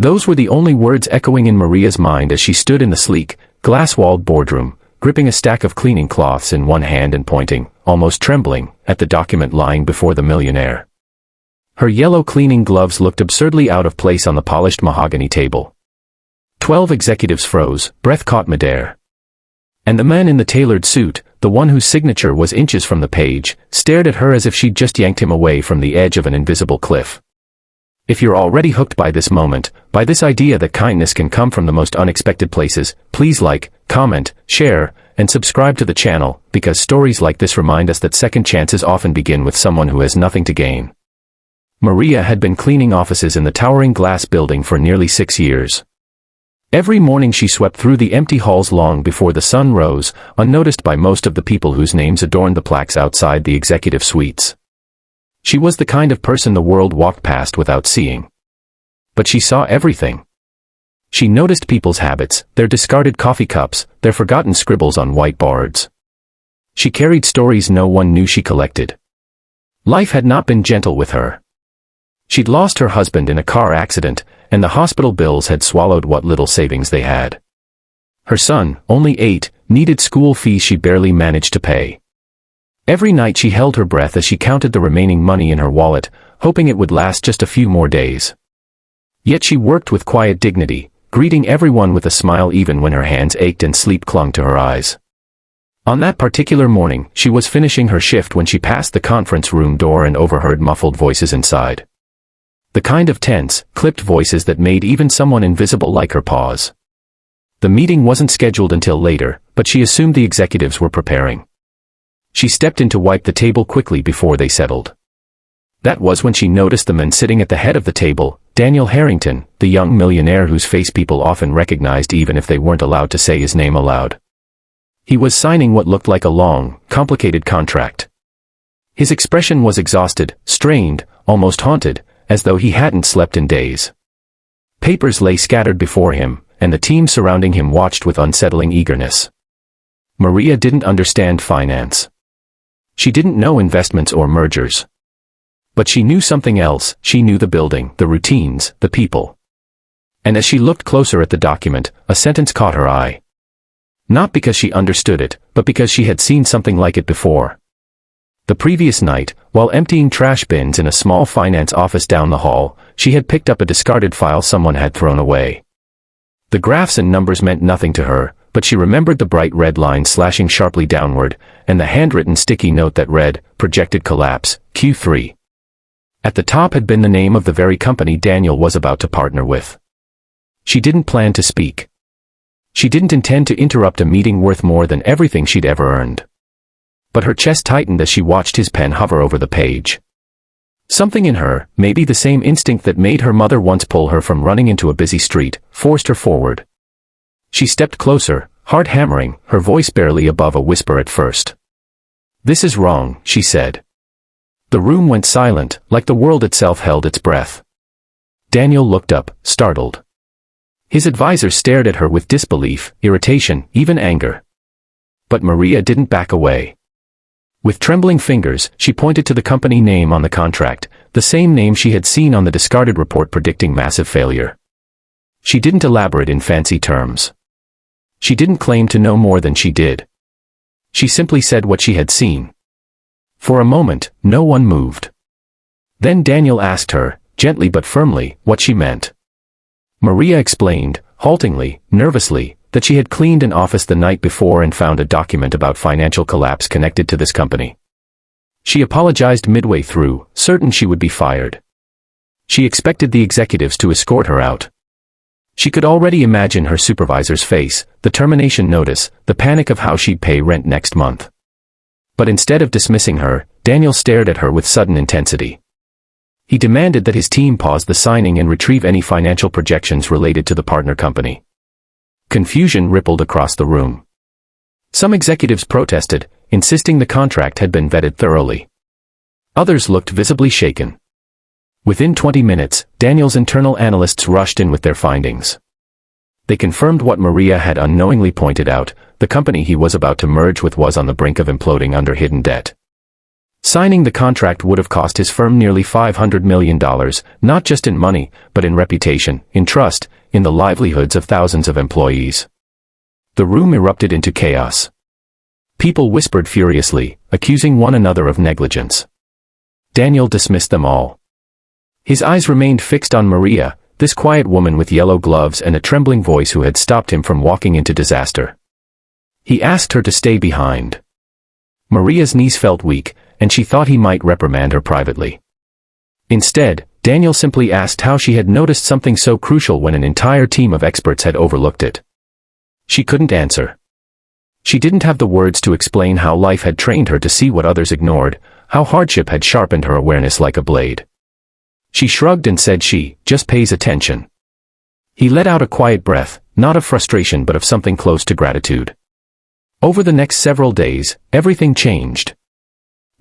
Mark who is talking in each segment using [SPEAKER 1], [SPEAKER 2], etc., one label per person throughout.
[SPEAKER 1] Those were the only words echoing in Maria's mind as she stood in the sleek, glass-walled boardroom, gripping a stack of cleaning cloths in one hand and pointing, almost trembling, at the document lying before the millionaire. Her yellow cleaning gloves looked absurdly out of place on the polished mahogany table. 12 executives froze, breath caught midair. And the man in the tailored suit, the one whose signature was inches from the page, stared at her as if she'd just yanked him away from the edge of an invisible cliff. If you're already hooked by this moment, by this idea that kindness can come from the most unexpected places, please like, comment, share, and subscribe to the channel, because stories like this remind us that second chances often begin with someone who has nothing to gain. Maria had been cleaning offices in the towering glass building for nearly 6 years. Every morning she swept through the empty halls long before the sun rose, unnoticed by most of the people whose names adorned the plaques outside the executive suites. She was the kind of person the world walked past without seeing. But she saw everything. She noticed people's habits, their discarded coffee cups, their forgotten scribbles on whiteboards. She carried stories no one knew she collected. Life had not been gentle with her. She'd lost her husband in a car accident, and the hospital bills had swallowed what little savings they had. Her son, only 8, needed school fees she barely managed to pay. Every night she held her breath as she counted the remaining money in her wallet, hoping it would last just a few more days. Yet she worked with quiet dignity, greeting everyone with a smile even when her hands ached and sleep clung to her eyes. On that particular morning, she was finishing her shift when she passed the conference room door and overheard muffled voices inside. The kind of tense, clipped voices that made even someone invisible like her pause. The meeting wasn't scheduled until later, but she assumed the executives were preparing. She stepped in to wipe the table quickly before they settled. That was when she noticed the man sitting at the head of the table, Daniel Harrington, the young millionaire whose face people often recognized even if they weren't allowed to say his name aloud. He was signing what looked like a long, complicated contract. His expression was exhausted, strained, almost haunted, as though he hadn't slept in days. Papers lay scattered before him, and the team surrounding him watched with unsettling eagerness. Maria didn't understand finance. She didn't know investments or mergers. But she knew something else. She knew the building, the routines, the people. And as she looked closer at the document, a sentence caught her eye. Not because she understood it, but because she had seen something like it before. The previous night, while emptying trash bins in a small finance office down the hall, she had picked up a discarded file someone had thrown away. The graphs and numbers meant nothing to her, but she remembered the bright red line slashing sharply downward, and the handwritten sticky note that read, "Projected collapse, Q3." At the top had been the name of the very company Daniel was about to partner with. She didn't plan to speak. She didn't intend to interrupt a meeting worth more than everything she'd ever earned. But her chest tightened as she watched his pen hover over the page. Something in her, maybe the same instinct that made her mother once pull her from running into a busy street, forced her forward. She stepped closer, heart hammering, her voice barely above a whisper at first. "This is wrong," she said. The room went silent, like the world itself held its breath. Daniel looked up, startled. His advisor stared at her with disbelief, irritation, even anger. But Maria didn't back away. With trembling fingers, she pointed to the company name on the contract, the same name she had seen on the discarded report predicting massive failure. She didn't elaborate in fancy terms. She didn't claim to know more than she did. She simply said what she had seen. For a moment, no one moved. Then Daniel asked her, gently but firmly, what she meant. Maria explained, haltingly, nervously, that she had cleaned an office the night before and found a document about financial collapse connected to this company. She apologized midway through, certain she would be fired. She expected the executives to escort her out. She could already imagine her supervisor's face, the termination notice, the panic of how she'd pay rent next month. But instead of dismissing her, Daniel stared at her with sudden intensity. He demanded that his team pause the signing and retrieve any financial projections related to the partner company. Confusion rippled across the room. Some executives protested, insisting the contract had been vetted thoroughly. Others looked visibly shaken. Within 20 minutes, Daniel's internal analysts rushed in with their findings. They confirmed what Maria had unknowingly pointed out: the company he was about to merge with was on the brink of imploding under hidden debt. Signing the contract would have cost his firm nearly $500 million, not just in money, but in reputation, in trust, in the livelihoods of thousands of employees. The room erupted into chaos. People whispered furiously, accusing one another of negligence. Daniel dismissed them all. His eyes remained fixed on Maria, this quiet woman with yellow gloves and a trembling voice who had stopped him from walking into disaster. He asked her to stay behind. Maria's knees felt weak, and she thought he might reprimand her privately. Instead, Daniel simply asked how she had noticed something so crucial when an entire team of experts had overlooked it. She couldn't answer. She didn't have the words to explain how life had trained her to see what others ignored, how hardship had sharpened her awareness like a blade. She shrugged and said she just pays attention. He let out a quiet breath, not of frustration but of something close to gratitude. Over the next several days, everything changed.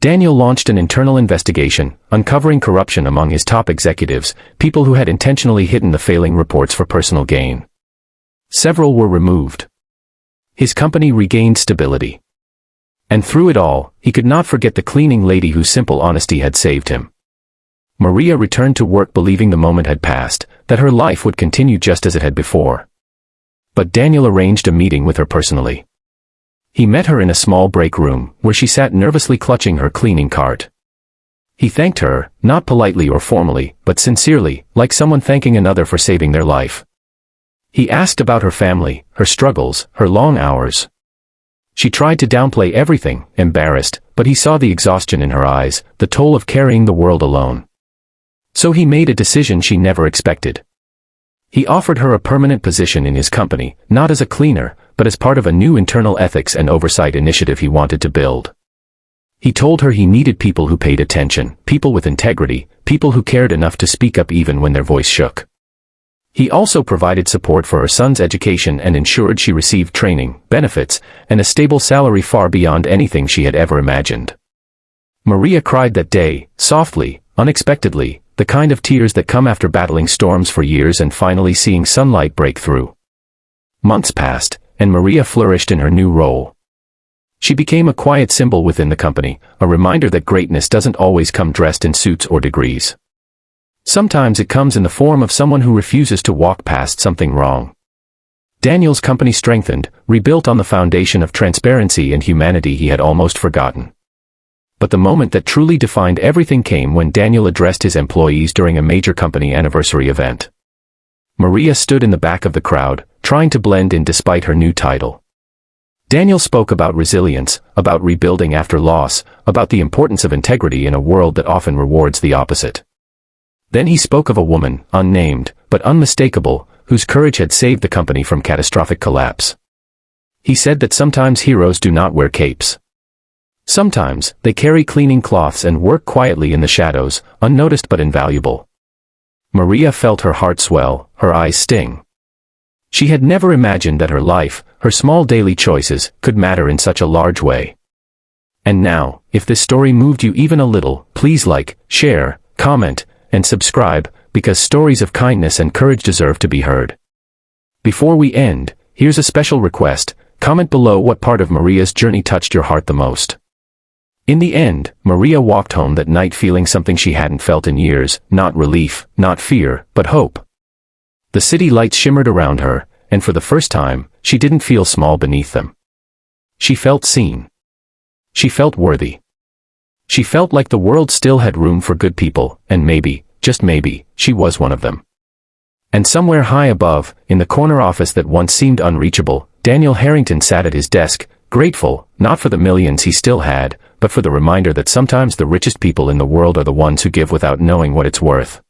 [SPEAKER 1] Daniel launched an internal investigation, uncovering corruption among his top executives, people who had intentionally hidden the failing reports for personal gain. Several were removed. His company regained stability. And through it all, he could not forget the cleaning lady whose simple honesty had saved him. Maria returned to work believing the moment had passed, that her life would continue just as it had before. But Daniel arranged a meeting with her personally. He met her in a small break room, where she sat nervously clutching her cleaning cart. He thanked her, not politely or formally, but sincerely, like someone thanking another for saving their life. He asked about her family, her struggles, her long hours. She tried to downplay everything, embarrassed, but he saw the exhaustion in her eyes, the toll of carrying the world alone. So he made a decision she never expected. He offered her a permanent position in his company, not as a cleaner, but as part of a new internal ethics and oversight initiative he wanted to build. He told her he needed people who paid attention, people with integrity, people who cared enough to speak up even when their voice shook. He also provided support for her son's education and ensured she received training, benefits, and a stable salary far beyond anything she had ever imagined. Maria cried that day, softly, unexpectedly, the kind of tears that come after battling storms for years and finally seeing sunlight break through. Months passed, and Maria flourished in her new role. She became a quiet symbol within the company, a reminder that greatness doesn't always come dressed in suits or degrees. Sometimes it comes in the form of someone who refuses to walk past something wrong. Daniel's company strengthened, rebuilt on the foundation of transparency and humanity he had almost forgotten. But the moment that truly defined everything came when Daniel addressed his employees during a major company anniversary event. Maria stood in the back of the crowd, trying to blend in despite her new title. Daniel spoke about resilience, about rebuilding after loss, about the importance of integrity in a world that often rewards the opposite. Then he spoke of a woman, unnamed, but unmistakable, whose courage had saved the company from catastrophic collapse. He said that sometimes heroes do not wear capes. Sometimes, they carry cleaning cloths and work quietly in the shadows, unnoticed but invaluable. Maria felt her heart swell, her eyes sting. She had never imagined that her life, her small daily choices, could matter in such a large way. And now, if this story moved you even a little, please like, share, comment, and subscribe, because stories of kindness and courage deserve to be heard. Before we end, here's a special request: comment below what part of Maria's journey touched your heart the most. In the end, Maria walked home that night feeling something she hadn't felt in years, not relief, not fear, but hope. The city lights shimmered around her, and for the first time, she didn't feel small beneath them. She felt seen. She felt worthy. She felt like the world still had room for good people, and maybe, just maybe, she was one of them. And somewhere high above, in the corner office that once seemed unreachable, Daniel Harrington sat at his desk, grateful, not for the millions he still had, but for the reminder that sometimes the richest people in the world are the ones who give without knowing what it's worth.